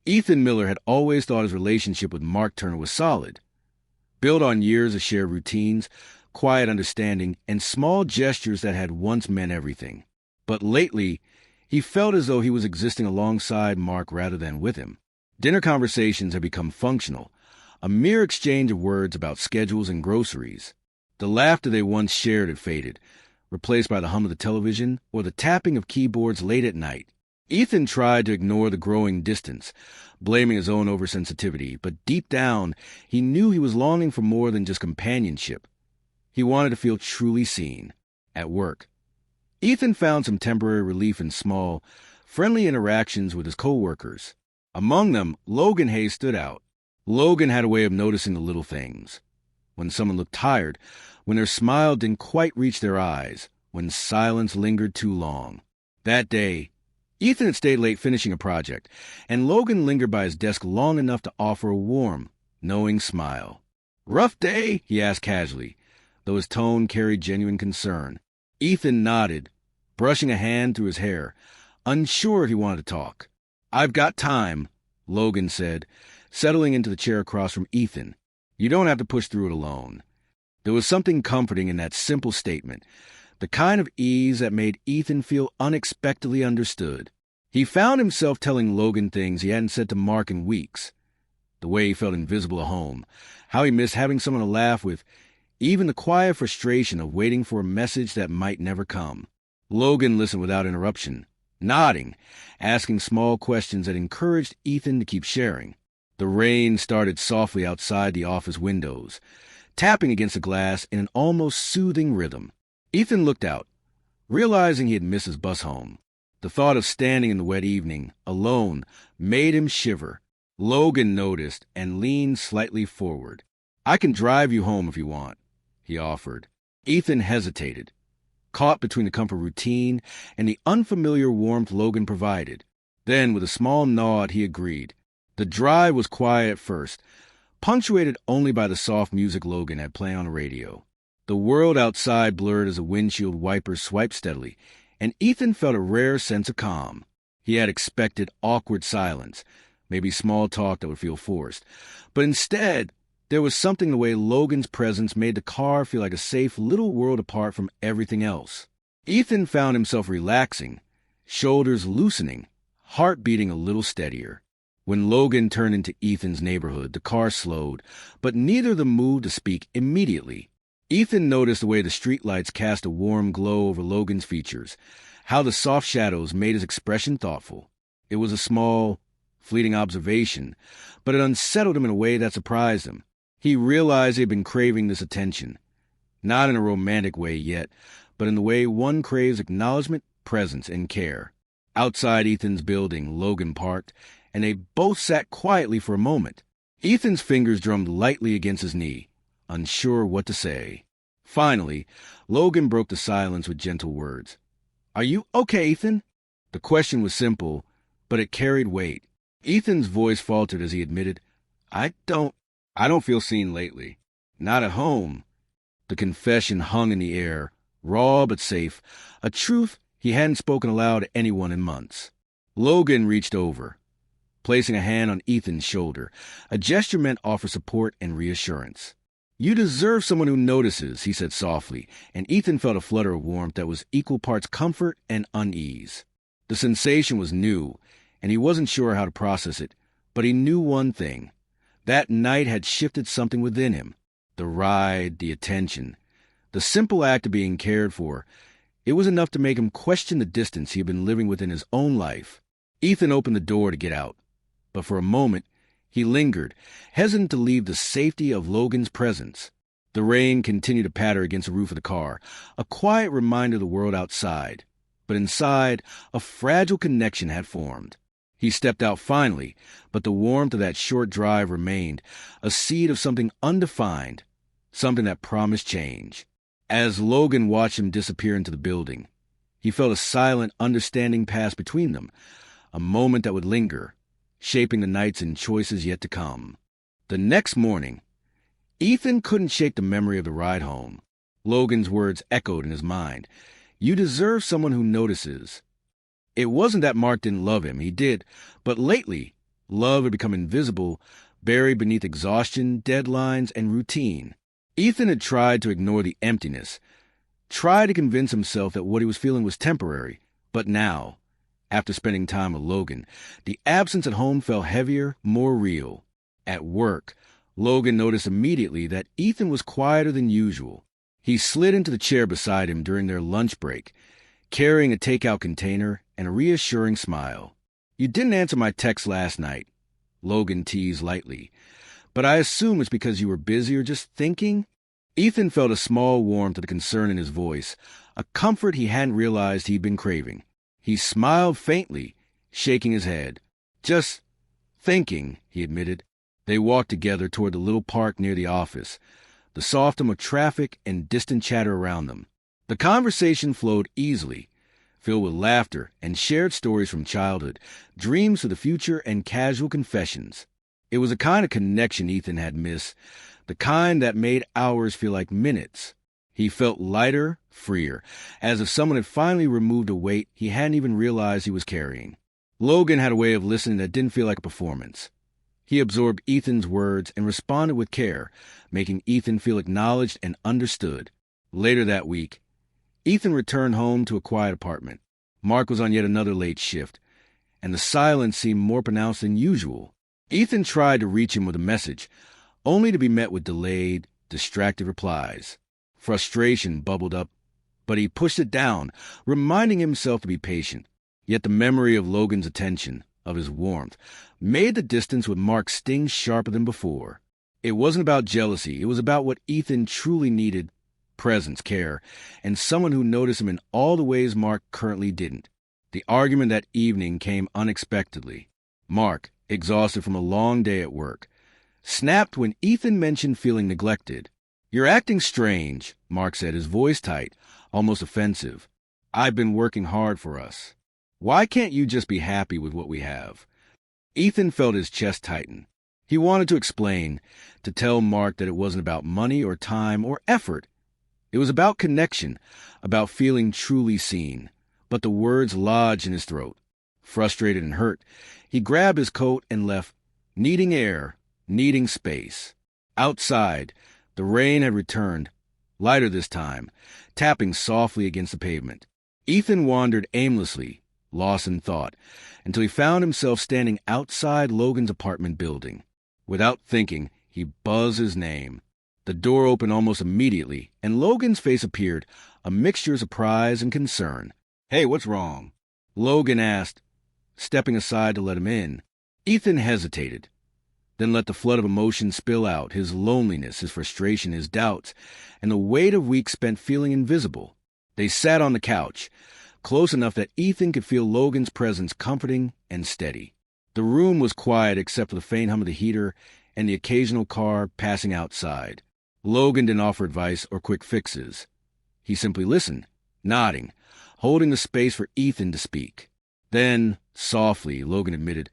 Ethan Miller had always thought his relationship with Mark Turner was solid, built on years of shared routines, quiet understanding, and small gestures that had once meant everything. But lately, he felt as though he was existing alongside Mark rather than with him. Dinner conversations had become functional, a mere exchange of words about schedules and groceries. The laughter they once shared had faded, replaced by the hum of the television or the tapping of keyboards late at night. Ethan tried to ignore the growing distance, blaming his own oversensitivity, but deep down, he knew he was longing for more than just companionship. He wanted to feel truly seen, at work. Ethan found some temporary relief in small, friendly interactions with his coworkers. Among them, Logan Hayes stood out. Logan had a way of noticing the little things. When someone looked tired, when their smile didn't quite reach their eyes, when silence lingered too long. That day, Ethan had stayed late finishing a project, and Logan lingered by his desk long enough to offer a warm, knowing smile. "Rough day?" he asked casually, though his tone carried genuine concern. Ethan nodded, brushing a hand through his hair, unsure if he wanted to talk. "I've got time," Logan said, settling into the chair across from Ethan. "You don't have to push through it alone." There was something comforting in that simple statement, the kind of ease that made Ethan feel unexpectedly understood. He found himself telling Logan things he hadn't said to Mark in weeks. The way he felt invisible at home, how he missed having someone to laugh with, even the quiet frustration of waiting for a message that might never come. Logan listened without interruption, nodding, asking small questions that encouraged Ethan to keep sharing. The rain started softly outside the office windows, tapping against the glass in an almost soothing rhythm. Ethan looked out, realizing he had missed his bus home. The thought of standing in the wet evening, alone, made him shiver. Logan noticed and leaned slightly forward. "I can drive you home if you want," he offered. Ethan hesitated, caught between the comfort routine and the unfamiliar warmth Logan provided. Then, with a small nod, he agreed. The drive was quiet at first, punctuated only by the soft music Logan had playing on the radio. The world outside blurred as a windshield wiper swiped steadily, and Ethan felt a rare sense of calm. He had expected awkward silence, maybe small talk that would feel forced. But instead, there was something in the way Logan's presence made the car feel like a safe little world apart from everything else. Ethan found himself relaxing, shoulders loosening, heart beating a little steadier. When Logan turned into Ethan's neighborhood, the car slowed, but neither of them moved to speak immediately. Ethan noticed the way the streetlights cast a warm glow over Logan's features, how the soft shadows made his expression thoughtful. It was a small, fleeting observation, but it unsettled him in a way that surprised him. He realized he had been craving this attention, not in a romantic way yet, but in the way one craves acknowledgement, presence, and care. Outside Ethan's building, Logan parked, and they both sat quietly for a moment. Ethan's fingers drummed lightly against his knee, unsure what to say. Finally, Logan broke the silence with gentle words. "Are you okay, Ethan?" The question was simple, but it carried weight. Ethan's voice faltered as he admitted, I don't feel seen lately. Not at home." The confession hung in the air, raw but safe, a truth he hadn't spoken aloud to anyone in months. Logan reached over, placing a hand on Ethan's shoulder, a gesture meant to offer support and reassurance. "You deserve someone who notices," he said softly, and Ethan felt a flutter of warmth that was equal parts comfort and unease. The sensation was new, and he wasn't sure how to process it, but he knew one thing. That night had shifted something within him. The ride, the attention, the simple act of being cared for. It was enough to make him question the distance he had been living within his own life. Ethan opened the door to get out, but for a moment, he lingered, hesitant to leave the safety of Logan's presence. The rain continued to patter against the roof of the car, a quiet reminder of the world outside. But inside, a fragile connection had formed. He stepped out finally, but the warmth of that short drive remained, a seed of something undefined, something that promised change. As Logan watched him disappear into the building, he felt a silent understanding pass between them, a moment that would linger, shaping the nights and choices yet to come. The next morning, Ethan couldn't shake the memory of the ride home. Logan's words echoed in his mind. "You deserve someone who notices." It wasn't that Mark didn't love him, he did, but lately, Love had become invisible, buried beneath exhaustion, deadlines, and routine. Ethan had tried to ignore the emptiness, tried to convince himself that what he was feeling was temporary, but now, after spending time with Logan, the absence at home felt heavier, more real. At work, Logan noticed immediately that Ethan was quieter than usual. He slid into the chair beside him during their lunch break, carrying a takeout container and a reassuring smile. "You didn't answer my text last night," Logan teased lightly, "but I assume it's because you were busy or just thinking?" Ethan felt a small warmth to the concern in his voice, a comfort he hadn't realized he'd been craving. He smiled faintly, shaking his head. "Just thinking," he admitted. They walked together toward the little park near the office, the soft hum of traffic and distant chatter around them. The conversation flowed easily, filled with laughter and shared stories from childhood, dreams for the future, and casual confessions. It was a kind of connection Ethan had missed, the kind that made hours feel like minutes. He felt lighter, freer, as if someone had finally removed a weight he hadn't even realized he was carrying. Logan had a way of listening that didn't feel like a performance. He absorbed Ethan's words and responded with care, making Ethan feel acknowledged and understood. Later that week, Ethan returned home to a quiet apartment. Mark was on yet another late shift, and the silence seemed more pronounced than usual. Ethan tried to reach him with a message, only to be met with delayed, distracted replies. Frustration bubbled up, but he pushed it down, reminding himself to be patient. Yet the memory of Logan's attention, of his warmth, made the distance with Mark sting sharper than before. It wasn't about jealousy. It was about what Ethan truly needed: presence, care, and someone who noticed him in all the ways Mark currently didn't. The argument that evening came unexpectedly. Mark, exhausted from a long day at work, snapped when Ethan mentioned feeling neglected. "You're acting strange," Mark said, his voice tight, almost offensive. "I've been working hard for us. Why can't you just be happy with what we have?" Ethan felt his chest tighten. He wanted to explain, to tell Mark that it wasn't about money or time or effort. It was about connection, about feeling truly seen. But the words lodged in his throat. Frustrated and hurt, he grabbed his coat and left, needing air, needing space. Outside, the rain had returned, lighter this time, tapping softly against the pavement. Ethan wandered aimlessly, lost in thought, until he found himself standing outside Logan's apartment building. Without thinking, he buzzed his name. The door opened almost immediately, and Logan's face appeared, a mixture of surprise and concern. "Hey, what's wrong?" Logan asked, stepping aside to let him in. Ethan hesitated, then let the flood of emotion spill out, his loneliness, his frustration, his doubts, and the weight of weeks spent feeling invisible. They sat on the couch, close enough that Ethan could feel Logan's presence comforting and steady. The room was quiet except for the faint hum of the heater and the occasional car passing outside. Logan didn't offer advice or quick fixes. He simply listened, nodding, holding the space for Ethan to speak. Then, softly, Logan admitted,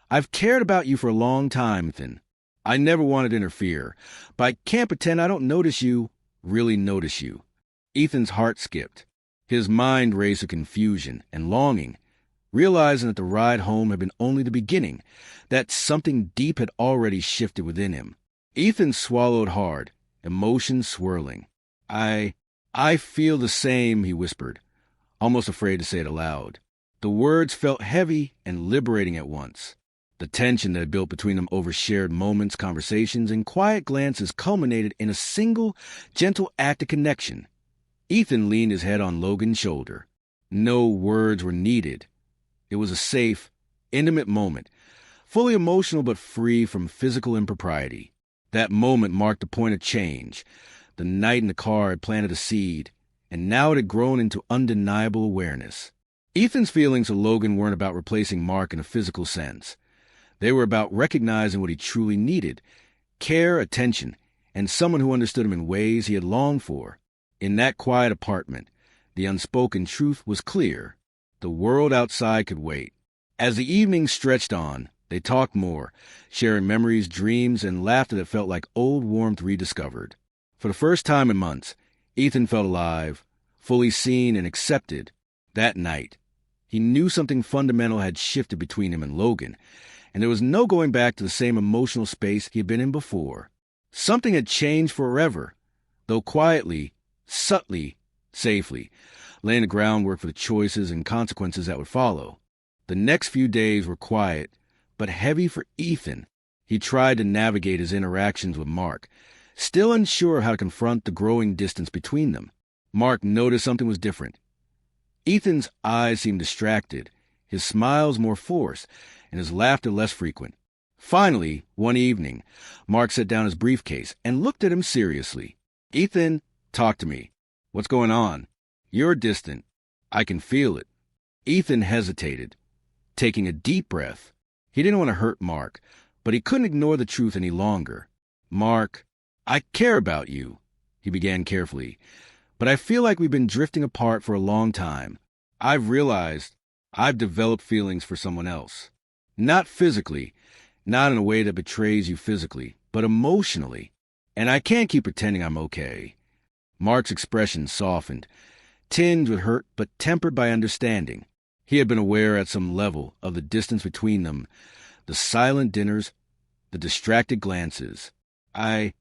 "I've cared about you for a long time, Ethan. I never wanted to interfere, but I can't pretend I don't really notice you." Ethan's heart skipped. His mind raced with confusion and longing, realizing that the ride home had been only the beginning, that something deep had already shifted within him. Ethan swallowed hard, emotions swirling. I feel the same," he whispered, almost afraid to say it aloud. The words felt heavy and liberating at once. The tension that had built between them over shared moments, conversations, and quiet glances culminated in a single, gentle act of connection. Ethan leaned his head on Logan's shoulder. No words were needed. It was a safe, intimate moment, fully emotional but free from physical impropriety. That moment marked a point of change. The night in the car had planted a seed, and now it had grown into undeniable awareness. Ethan's feelings for Logan weren't about replacing Mark in a physical sense. They were about recognizing what he truly needed: care, attention, and someone who understood him in ways he had longed for. In that quiet apartment, the unspoken truth was clear. The world outside could wait. As the evening stretched on, they talked more, sharing memories, dreams, and laughter that felt like old warmth rediscovered. For the first time in months, Ethan felt alive, fully seen and accepted. That night, he knew something fundamental had shifted between him and Logan, and there was no going back to the same emotional space he had been in before. Something had changed forever, though quietly, subtly, safely, laying the groundwork for the choices and consequences that would follow. The next few days were quiet, but heavy for Ethan. He tried to navigate his interactions with Mark, still unsure how to confront the growing distance between them. Mark noticed something was different. Ethan's eyes seemed distracted, his smiles more forced, and his laughter less frequent. Finally, one evening, Mark set down his briefcase and looked at him seriously. "Ethan, talk to me. What's going on? You're distant. I can feel it." Ethan hesitated, taking a deep breath. He didn't want to hurt Mark, but he couldn't ignore the truth any longer. "Mark, I care about you," he began carefully, "but I feel like we've been drifting apart for a long time. I've realized I've developed feelings for someone else. Not physically, not in a way that betrays you physically, but emotionally. And I can't keep pretending I'm okay." Mark's expression softened, tinged with hurt but tempered by understanding. He had been aware at some level of the distance between them, the silent dinners, the distracted glances. I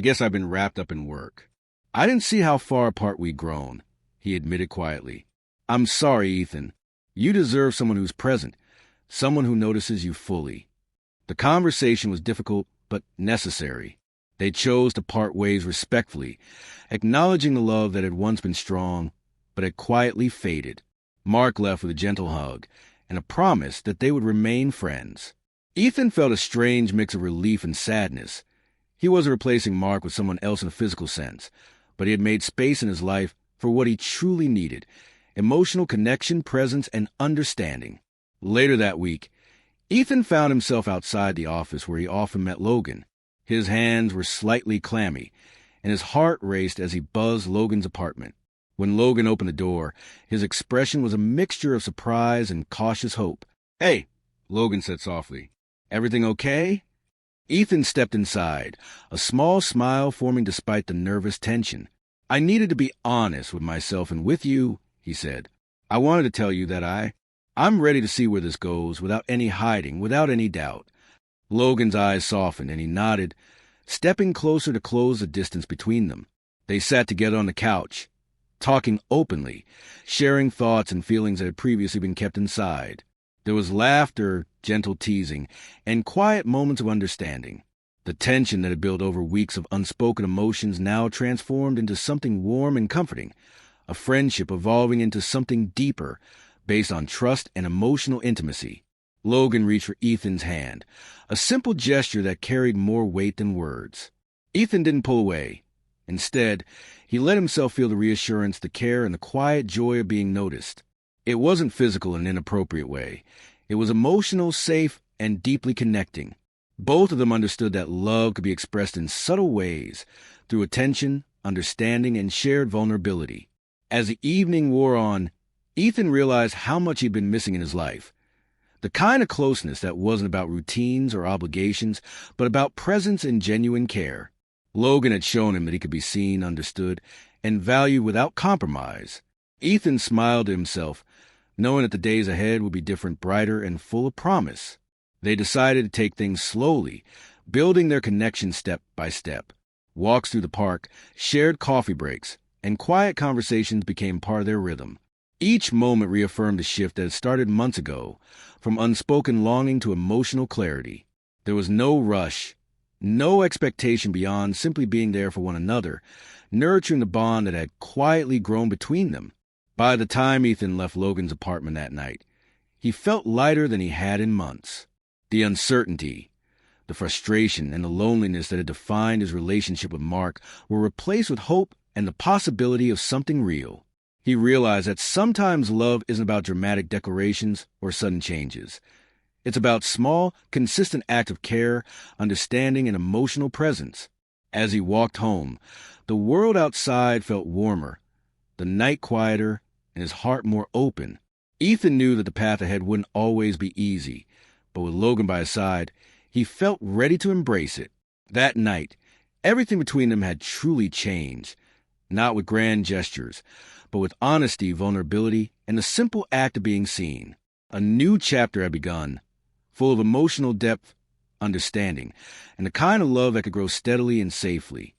guess I've been wrapped up in work. I didn't see how far apart we'd grown," he admitted quietly. "I'm sorry, Ethan. You deserve someone who's present, someone who notices you fully." The conversation was difficult but necessary. They chose to part ways respectfully, acknowledging the love that had once been strong, but had quietly faded. Mark left with a gentle hug and a promise that they would remain friends. Ethan felt a strange mix of relief and sadness. He wasn't replacing Mark with someone else in a physical sense, but he had made space in his life for what he truly needed: emotional connection, presence, and understanding. Later that week, Ethan found himself outside the office where he often met Logan. His hands were slightly clammy, and his heart raced as he buzzed Logan's apartment. When Logan opened the door, his expression was a mixture of surprise and cautious hope. "Hey," Logan said softly. "Everything okay?" Ethan stepped inside, a small smile forming despite the nervous tension. "I needed to be honest with myself and with you," he said. "I wanted to tell you that I'm ready to see where this goes, without any hiding, without any doubt." Logan's eyes softened, and he nodded, stepping closer to close the distance between them. They sat together on the couch, talking openly, sharing thoughts and feelings that had previously been kept inside. There was laughter, gentle teasing, and quiet moments of understanding. The tension that had built over weeks of unspoken emotions now transformed into something warm and comforting, a friendship evolving into something deeper, based on trust and emotional intimacy. Logan reached for Ethan's hand, a simple gesture that carried more weight than words. Ethan didn't pull away. Instead, he let himself feel the reassurance, the care, and the quiet joy of being noticed. It wasn't physical in an inappropriate way. It was emotional, safe, and deeply connecting. Both of them understood that love could be expressed in subtle ways, through attention, understanding, and shared vulnerability. As the evening wore on, Ethan realized how much he'd been missing in his life. The kind of closeness that wasn't about routines or obligations, but about presence and genuine care. Logan had shown him that he could be seen, understood, and valued without compromise. Ethan smiled to himself, knowing that the days ahead would be different, brighter, and full of promise. They decided to take things slowly, building their connection step by step. Walks through the park, shared coffee breaks, and quiet conversations became part of their rhythm. Each moment reaffirmed the shift that had started months ago, from unspoken longing to emotional clarity. There was no rush, no expectation beyond simply being there for one another, nurturing the bond that had quietly grown between them. By the time Ethan left Logan's apartment that night, he felt lighter than he had in months. The uncertainty, the frustration, and the loneliness that had defined his relationship with Mark were replaced with hope and the possibility of something real. He realized that sometimes love isn't about dramatic declarations or sudden changes. It's about small, consistent acts of care, understanding, and emotional presence. As he walked home, the world outside felt warmer, the night quieter, and his heart more open. Ethan knew that the path ahead wouldn't always be easy, but with Logan by his side, he felt ready to embrace it. That night, everything between them had truly changed, not with grand gestures, but with honesty, vulnerability, and the simple act of being seen. A new chapter had begun, full of emotional depth, understanding, and the kind of love that could grow steadily and safely.